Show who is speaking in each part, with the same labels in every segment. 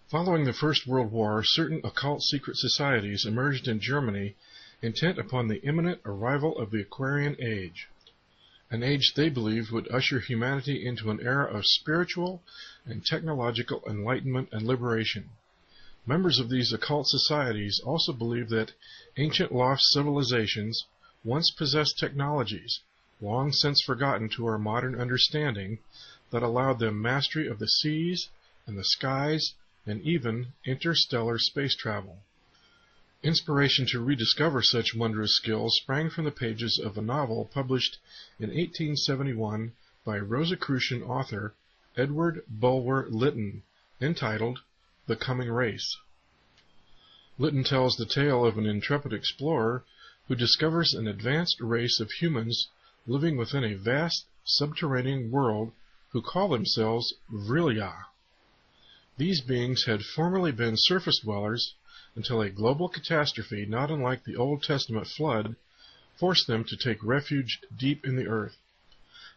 Speaker 1: Following the First World War, certain occult secret societies emerged in Germany intent upon the imminent arrival of the Aquarian Age, an age they believed would usher humanity into an era of spiritual and technological enlightenment and liberation. Members of these occult societies also believed that ancient lost civilizations once possessed technologies, long since forgotten to our modern understanding, that allowed them mastery of the seas and the skies and even interstellar space travel. Inspiration to rediscover such wondrous skills sprang from the pages of a novel published in 1871 by Rosicrucian author Edward Bulwer Lytton, entitled The Coming Race. Lytton tells the tale of an intrepid explorer who discovers an advanced race of humans living within a vast subterranean world who call themselves Vril. These beings had formerly been surface dwellers until a global catastrophe not unlike the Old Testament flood forced them to take refuge deep in the earth.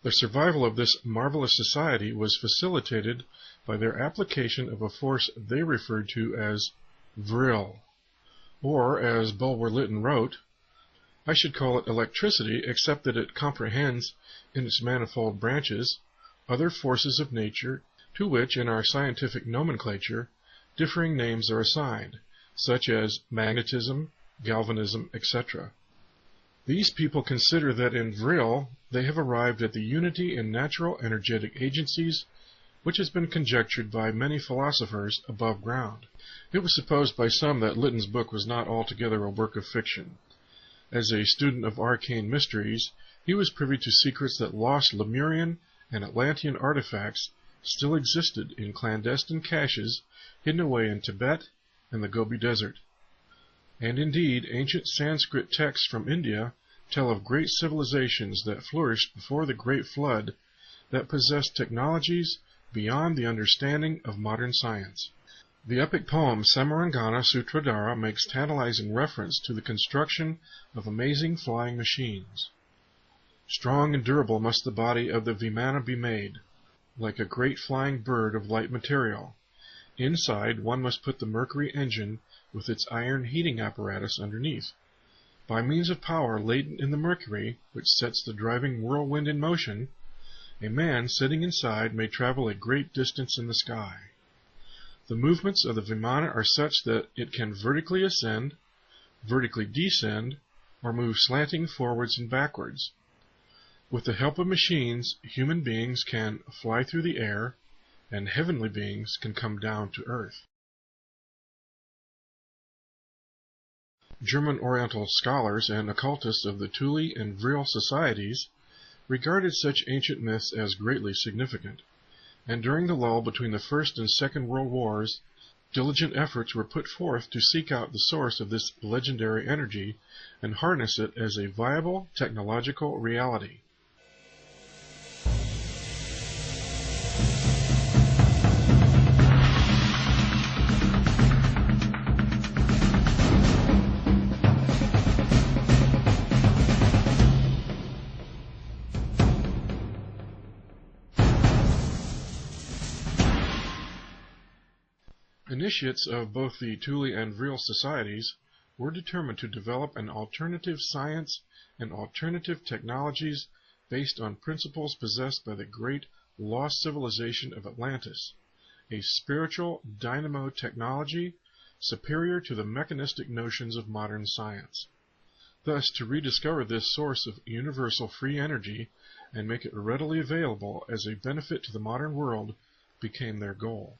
Speaker 1: The survival of this marvelous society was facilitated by their application of a force they referred to as Vril, or, as Bulwer Lytton wrote, I should call it electricity, except that it comprehends in its manifold branches other forces of nature to which, in our scientific nomenclature, differing names are assigned, such as magnetism, galvanism, etc. These people consider that in Vril they have arrived at the unity in natural energetic agencies which has been conjectured by many philosophers above ground. It was supposed by some that Lytton's book was not altogether a work of fiction. As a student of arcane mysteries, he was privy to secrets that lost Lemurian and Atlantean artifacts still existed in clandestine caches hidden away in Tibet and the Gobi Desert. And indeed, ancient Sanskrit texts from India tell of great civilizations that flourished before the Great Flood that possessed technologies beyond the understanding of modern science. The epic poem Samarangana Sutradhara makes tantalizing reference to the construction of amazing flying machines. Strong and durable must the body of the Vimana be made, like a great flying bird of light material. Inside, one must put the mercury engine with its iron heating apparatus underneath. By means of power latent in the mercury, which sets the driving whirlwind in motion, a man sitting inside may travel a great distance in the sky. The movements of the Vimana are such that it can vertically ascend, vertically descend, or move slanting forwards and backwards. With the help of machines, human beings can fly through the air, and heavenly beings can come down to earth. German Oriental scholars and occultists of the Thule and Vril societies regarded such ancient myths as greatly significant, and during the lull between the First and Second World Wars, diligent efforts were put forth to seek out the source of this legendary energy and harness it as a viable technological reality. Initiates of both the Thule and Vril societies were determined to develop an alternative science and alternative technologies based on principles possessed by the great lost civilization of Atlantis, a spiritual dynamo technology superior to the mechanistic notions of modern science. Thus, to rediscover this source of universal free energy and make it readily available as a benefit to the modern world became their goal.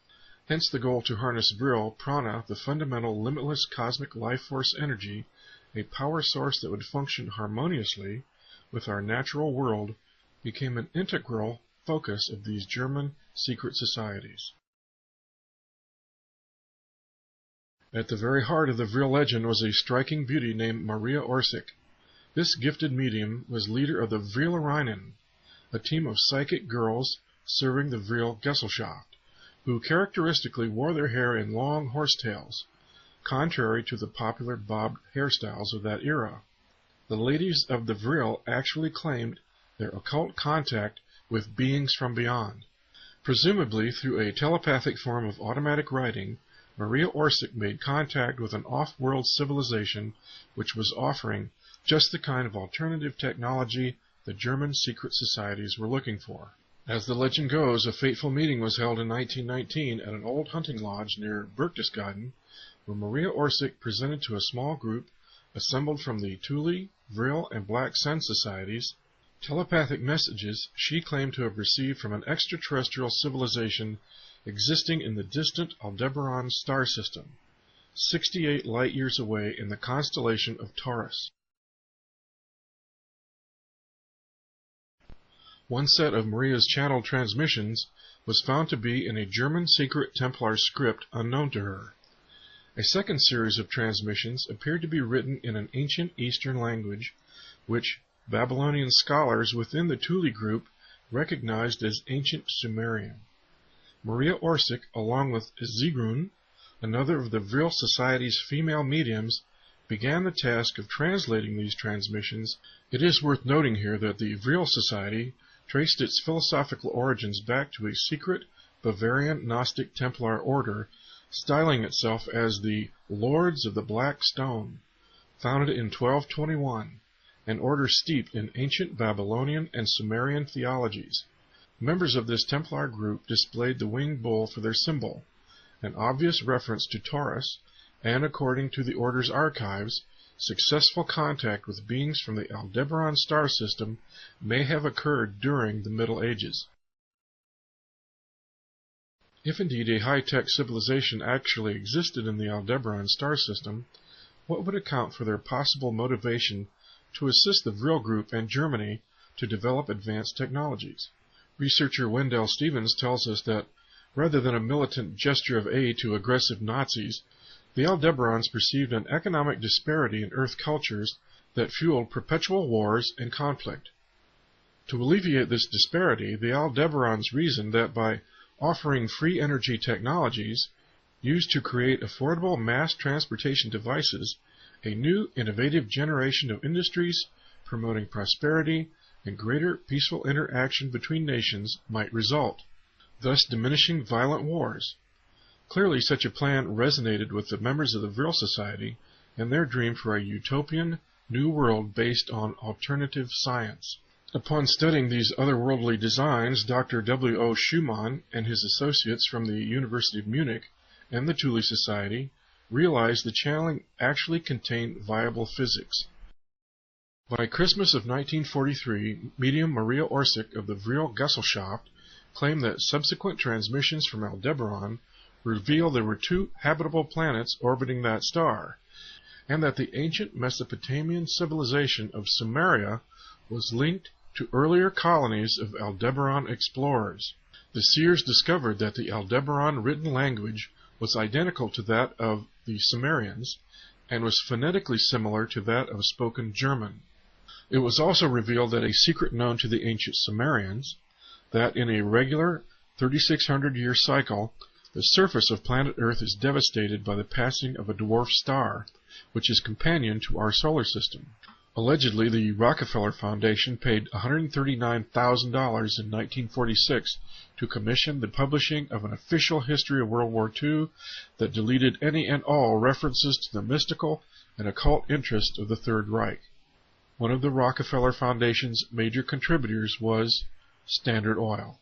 Speaker 1: Hence the goal to harness Vril, prana, the fundamental limitless cosmic life force energy, a power source that would function harmoniously with our natural world, became an integral focus of these German secret societies. At the very heart of the Vril legend was a striking beauty named Maria Orsic. This gifted medium was leader of the Vrilerinnen, a team of psychic girls serving the Vril Gesellschaft, who characteristically wore their hair in long horsetails, contrary to the popular bobbed hairstyles of that era. The ladies of the Vril actually claimed their occult contact with beings from beyond, Presumably through a telepathic form of automatic writing, Maria Orsic made contact with an off-world civilization which was offering just the kind of alternative technology the German secret societies were looking for. As the legend goes, a fateful meeting was held in 1919 at an old hunting lodge near Berchtesgaden, where Maria Orsic presented to a small group assembled from the Thule, Vril, and Black Sun societies telepathic messages she claimed to have received from an extraterrestrial civilization existing in the distant Aldebaran star system, 68 light-years away in the constellation of Taurus. One set of Maria's channeled transmissions was found to be in a German secret Templar script unknown to her. A second series of transmissions appeared to be written in an ancient Eastern language, which Babylonian scholars within the Thule group recognized as ancient Sumerian. Maria Orsic, along with Sigrun, another of the Vril Society's female mediums, began the task of translating these transmissions. It is worth noting here that the Vril Society traced its philosophical origins back to a secret Bavarian Gnostic Templar order, styling itself as the Lords of the Black Stone, founded in 1221, an order steeped in ancient Babylonian and Sumerian theologies. Members of this Templar group displayed the winged bull for their symbol, an obvious reference to Taurus, and according to the order's archives, successful contact with beings from the Aldebaran star system may have occurred during the Middle Ages. If indeed a high-tech civilization actually existed in the Aldebaran star system, what would account for their possible motivation to assist the Vril group and Germany to develop advanced technologies? Researcher Wendell Stevens tells us that, rather than a militant gesture of aid to aggressive Nazis, the Aldebarans perceived an economic disparity in Earth cultures that fueled perpetual wars and conflict. To alleviate this disparity, the Aldebarans reasoned that by offering free energy technologies used to create affordable mass transportation devices, a new innovative generation of industries promoting prosperity and greater peaceful interaction between nations might result, thus diminishing violent wars. Clearly, such a plan resonated with the members of the Vril Society and their dream for a utopian new world based on alternative science. Upon studying these otherworldly designs, Dr. W. O. Schumann and his associates from the University of Munich and the Thule Society realized the channeling actually contained viable physics. By Christmas of 1943, medium Maria Orsic of the Vril Gesellschaft claimed that subsequent transmissions from Aldebaran revealed there were 2 habitable planets orbiting that star, and that the ancient Mesopotamian civilization of Sumeria was linked to earlier colonies of Aldebaran explorers. The seers discovered that the Aldebaran written language was identical to that of the Sumerians, and was phonetically similar to that of spoken German. It was also revealed that a secret known to the ancient Sumerians, that in a regular 3,600-year cycle, the surface of planet Earth is devastated by the passing of a dwarf star, which is companion to our solar system. Allegedly, the Rockefeller Foundation paid $139,000 in 1946 to commission the publishing of an official history of World War II that deleted any and all references to the mystical and occult interests of the Third Reich. One of the Rockefeller Foundation's major contributors was Standard Oil.